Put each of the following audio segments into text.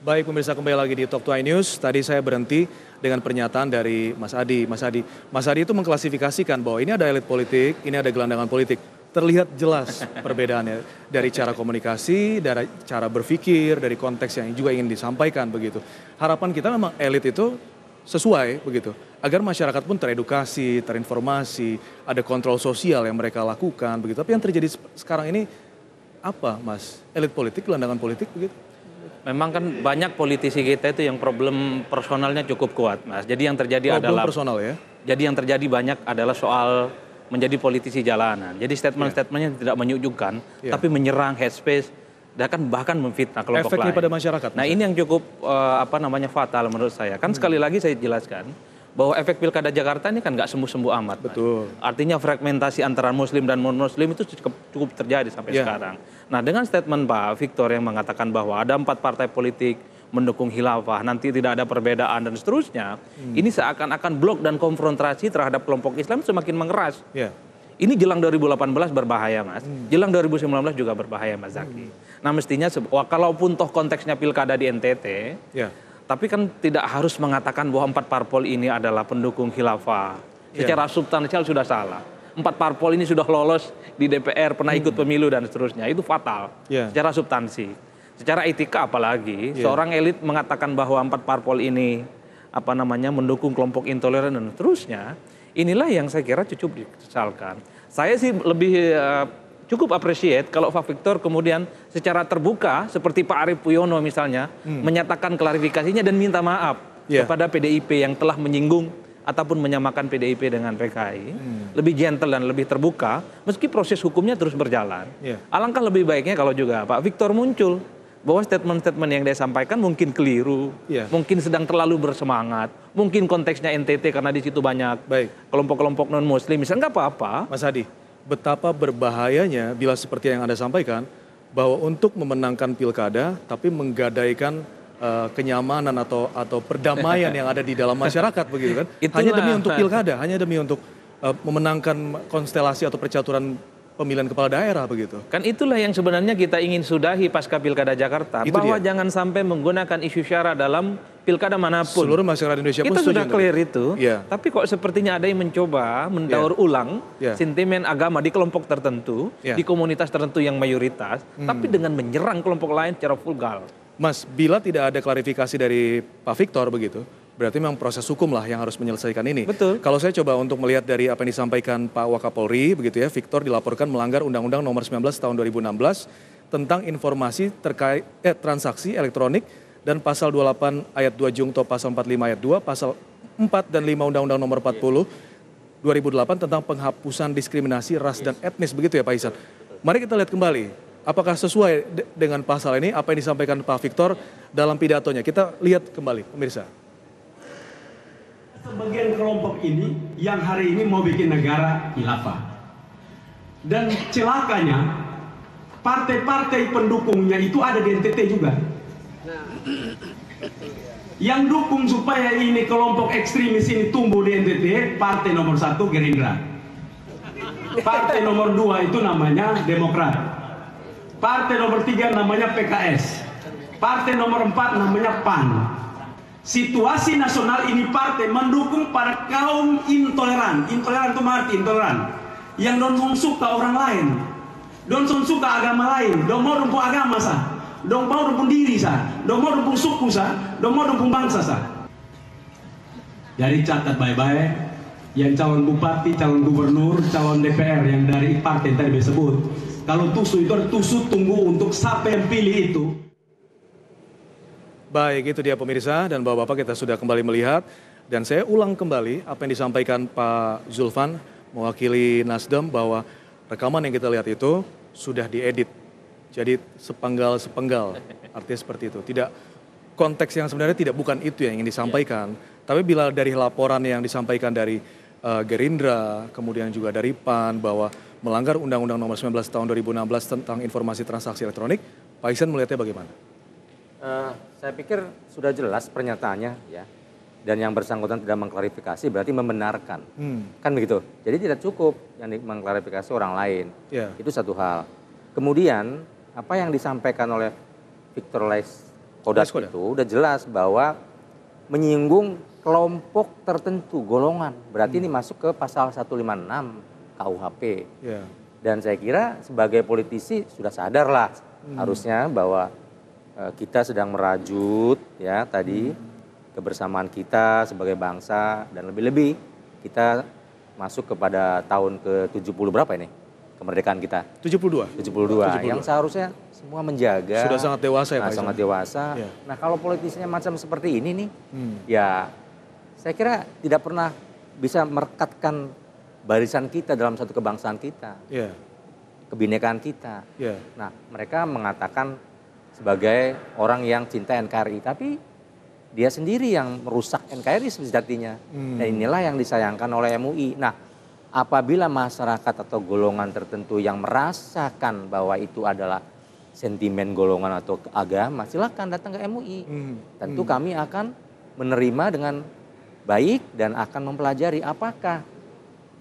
Baik pemirsa, kembali lagi di Talk to iNews. Tadi saya berhenti dengan pernyataan dari Mas Adi. Mas Adi itu mengklasifikasikan bahwa ini ada elit politik, ini ada gelandangan politik. Terlihat jelas perbedaannya dari cara komunikasi, dari cara berpikir, dari konteks yang juga ingin disampaikan begitu. Harapan kita memang elit itu sesuai begitu, agar masyarakat pun teredukasi, terinformasi, ada kontrol sosial yang mereka lakukan begitu. Tapi yang terjadi sekarang ini apa, Mas? Elit politik, gelandangan politik begitu? Memang kan banyak politisi kita itu yang problem personalnya cukup kuat, Mas. Jadi yang terjadi Problem adalah personal ya? Jadi yang terjadi banyak adalah soal menjadi politisi jalanan. Jadi statement-statementnya tidak menyejukkan, tapi menyerang headspace dan bahkan memfitnah kelompok Efeknya lain. pada masyarakat. Nah, ini yang cukup fatal menurut saya. Kan sekali lagi saya jelaskan bahwa efek Pilkada Jakarta ini kan nggak sembuh-sembuh amat. Betul. Mas. Artinya fragmentasi antara Muslim dan non-Muslim itu cukup terjadi sampai sekarang. Nah, dengan statement Pak Victor yang mengatakan bahwa ada 4 partai politik mendukung khilafah, nanti tidak ada perbedaan dan seterusnya, ini seakan-akan blok dan konfrontasi terhadap kelompok Islam semakin mengeras. Ini jelang 2018 berbahaya, Mas. Jelang 2019 juga berbahaya, Mas Zaki. Nah, mestinya kalaupun toh konteksnya pilkada di NTT, tapi kan tidak harus mengatakan bahwa 4 parpol ini adalah pendukung khilafah. Secara substansial sudah salah. 4 parpol ini sudah lolos di DPR, pernah ikut pemilu dan seterusnya. Itu fatal secara substansi. Secara etika apalagi, seorang elit mengatakan bahwa 4 parpol ini mendukung kelompok intoleran dan seterusnya. Inilah yang saya kira cukup disesalkan. Saya sih lebih cukup appreciate kalau Pak Victor kemudian secara terbuka seperti Pak Arief Puyono misalnya menyatakan klarifikasinya dan minta maaf kepada PDIP yang telah menyinggung ataupun menyamakan PDIP dengan PKI. Lebih gentle dan lebih terbuka meski proses hukumnya terus berjalan. Alangkah lebih baiknya kalau juga Pak Victor muncul bahwa statement-statement yang dia sampaikan mungkin keliru, mungkin sedang terlalu bersemangat, mungkin konteksnya NTT karena di situ banyak kelompok-kelompok non-Muslim, misalnya nggak apa-apa. Mas Hadi, betapa berbahayanya bila seperti yang Anda sampaikan, bahwa untuk memenangkan pilkada, tapi menggadaikan kenyamanan atau perdamaian yang ada di dalam masyarakat begitu kan? Hanya demi untuk pilkada, hanya demi untuk memenangkan konstelasi atau percaturan pemilihan kepala daerah begitu. Kan itulah yang sebenarnya kita ingin sudahi pasca Pilkada Jakarta. Itu bahwa jangan sampai menggunakan isu syara dalam pilkada manapun. Seluruh masyarakat Indonesia pun kita sudah clear itu. Tapi kok sepertinya ada yang mencoba mendaur ulang sentimen agama di kelompok tertentu, di komunitas tertentu yang mayoritas, tapi dengan menyerang kelompok lain secara vulgar. Mas, bila tidak ada klarifikasi dari Pak Victor begitu, berarti memang proses hukum lah yang harus menyelesaikan ini. Betul. Kalau saya coba untuk melihat dari apa yang disampaikan Pak Wakapolri begitu ya, Victor dilaporkan melanggar Undang-Undang Nomor 19 Tahun 2016 tentang informasi terkait transaksi elektronik dan pasal 28 ayat 2 Jungto pasal 45 ayat 2, pasal 4 dan 5 Undang-Undang Nomor 40 2008 tentang penghapusan diskriminasi ras dan etnis begitu ya Pak Ihsan. Mari kita lihat kembali. Apakah sesuai dengan pasal ini apa yang disampaikan Pak Victor dalam pidatonya? Kita lihat kembali, pemirsa. Sebagian kelompok ini yang hari ini mau bikin negara khilafah. Dan celakanya, partai-partai pendukungnya itu ada di NTT juga. Yang dukung supaya ini kelompok ekstremis ini tumbuh di NTT, partai nomor 1 Gerindra. Partai nomor 2 itu namanya Demokrat. Partai nomor 3 namanya PKS. Partai nomor 4 namanya PAN. Situasi nasional ini partai mendukung para kaum intoleran. Intoleran itu arti intoleran. Yang don't suka orang lain. Don't suka agama lain. Don't mau rumpun agama sah. Don't mau rumpun diri sah. Don't mau rumpun suku sah. Don't mau rumpun bangsa sah. Jadi catat baik-baik. Yang calon bupati, calon gubernur, calon DPR yang dari partai tadi disebut. Kalau tusu itu ada tusu tunggu untuk siapa yang pilih itu. Baik, itu dia pemirsa dan bapak-bapak kita sudah kembali melihat. Dan saya ulang kembali apa yang disampaikan Pak Zulfan mewakili Nasdem bahwa rekaman yang kita lihat itu sudah diedit. Jadi sepenggal, artinya seperti itu. Tidak konteks yang sebenarnya bukan itu yang ingin disampaikan. Tapi bila dari laporan yang disampaikan dari Gerindra, kemudian juga dari PAN bahwa melanggar Undang-Undang Nomor 19 Tahun 2016 tentang informasi transaksi elektronik, Pak Ihsan melihatnya bagaimana? Saya pikir sudah jelas pernyataannya ya, dan yang bersangkutan tidak mengklarifikasi berarti membenarkan, kan begitu. Jadi tidak cukup yang mengklarifikasi orang lain, itu satu hal. Kemudian apa yang disampaikan oleh Victor Kodat itu udah jelas bahwa menyinggung kelompok tertentu, golongan. Berarti ini masuk ke pasal 156 KUHP. Dan saya kira sebagai politisi sudah sadar lah harusnya bahwa kita sedang merajut ya tadi kebersamaan kita sebagai bangsa, dan lebih-lebih kita masuk kepada tahun ke-70 berapa ini kemerdekaan kita? 72. 72. Yang seharusnya semua menjaga. Sudah sangat dewasa ya Pak. Sangat dewasa. Ya. Nah kalau politisinya macam seperti ini nih, ya saya kira tidak pernah bisa merekatkan barisan kita dalam satu kebangsaan kita. Kebinekaan kita. Nah mereka mengatakan sebagai orang yang cinta NKRI, tapi dia sendiri yang merusak NKRI sejatinya. Dan inilah yang disayangkan oleh MUI. Nah, apabila masyarakat atau golongan tertentu yang merasakan bahwa itu adalah sentimen golongan atau agama, silakan datang ke MUI. Tentu kami akan menerima dengan baik dan akan mempelajari apakah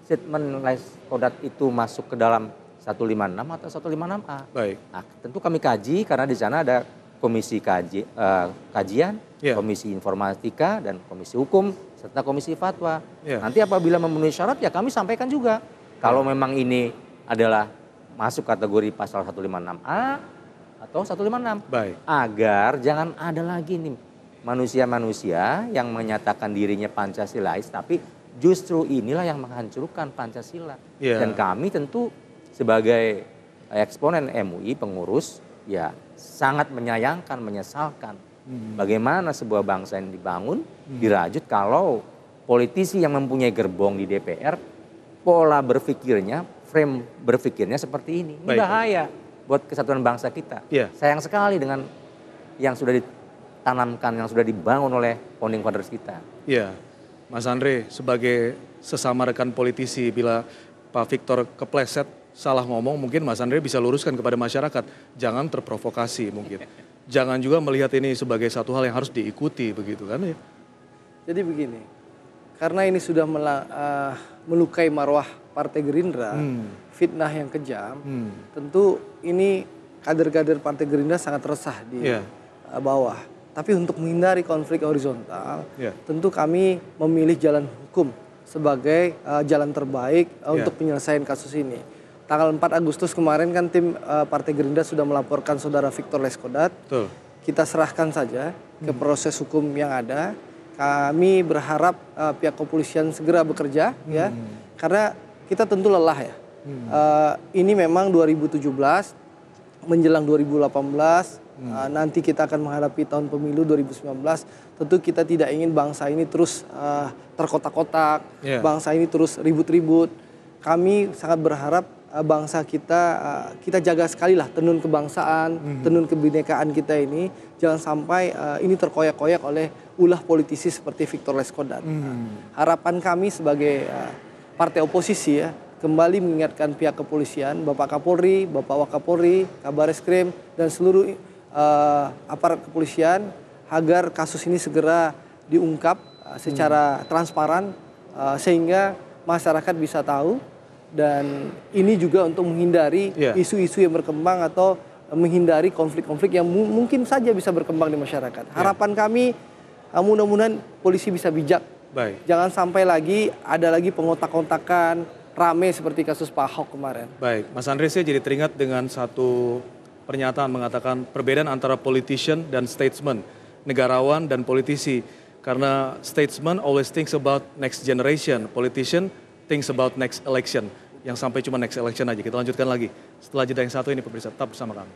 statement Kodat itu masuk ke dalam 156 atau 156A. Baik. Nah, tentu kami kaji karena di sana ada komisi kajian, komisi informatika dan komisi hukum serta komisi fatwa. Nanti apabila memenuhi syarat ya kami sampaikan juga. Kalau memang ini adalah masuk kategori pasal 156A atau 156. Baik. Agar jangan ada lagi nih manusia-manusia yang menyatakan dirinya Pancasilais tapi justru inilah yang menghancurkan Pancasila. Dan kami tentu sebagai eksponen MUI, pengurus, ya sangat menyayangkan, menyesalkan bagaimana sebuah bangsa yang dibangun, dirajut kalau politisi yang mempunyai gerbong di DPR, pola berpikirnya, frame berpikirnya seperti ini. Ini bahaya buat kesatuan bangsa kita. Sayang sekali dengan yang sudah ditanamkan, yang sudah dibangun oleh founding fathers kita. Mas Andre, sebagai sesama rekan politisi, bila Pak Victor kepleset, salah ngomong, mungkin Mas Andre bisa luruskan kepada masyarakat. Jangan terprovokasi mungkin. Jangan juga melihat ini sebagai satu hal yang harus diikuti begitu kan ya. Jadi begini, karena ini sudah melukai marwah Partai Gerindra, fitnah yang kejam, tentu ini kader-kader Partai Gerindra sangat resah di bawah. Tapi untuk menghindari konflik horizontal, tentu kami memilih jalan hukum sebagai jalan terbaik untuk penyelesaian kasus ini. Tanggal 4 Agustus kemarin kan tim Partai Gerindra sudah melaporkan saudara Victor Leskodat. Kita serahkan saja ke proses hukum yang ada. Kami berharap pihak kepolisian segera bekerja ya. Karena kita tentu lelah ya. Ini memang 2017 menjelang 2018, nanti kita akan menghadapi tahun pemilu 2019. Tentu kita tidak ingin bangsa ini terus terkotak-kotak, bangsa ini terus ribut-ribut. Kami sangat berharap bangsa kita jaga sekali lah tenun kebangsaan, tenun kebinekaan kita ini. Jangan sampai ini terkoyak-koyak oleh ulah politisi seperti Victor Leskodat. Harapan kami sebagai partai oposisi ya, kembali mengingatkan pihak kepolisian, Bapak Kapolri, Bapak Wakapolri, Kabar Eskrim, dan seluruh aparat kepolisian agar kasus ini segera diungkap secara transparan sehingga masyarakat bisa tahu. Dan ini juga untuk menghindari isu-isu yang berkembang atau menghindari konflik-konflik yang mungkin saja bisa berkembang di masyarakat. Harapan kami mudah-mudahan polisi bisa bijak. Jangan sampai lagi ada lagi pengotak-kontakan rame seperti kasus Pak Ahok kemarin. Baik, Mas Andre, saya jadi teringat dengan satu pernyataan mengatakan perbedaan antara politician dan statesman, negarawan dan politisi. Karena statesman always thinks about next generation, politician thinks about next election. Yang sampai cuma next election aja. Kita lanjutkan lagi setelah jeda yang satu ini, pemirsa, tetap bersama kami.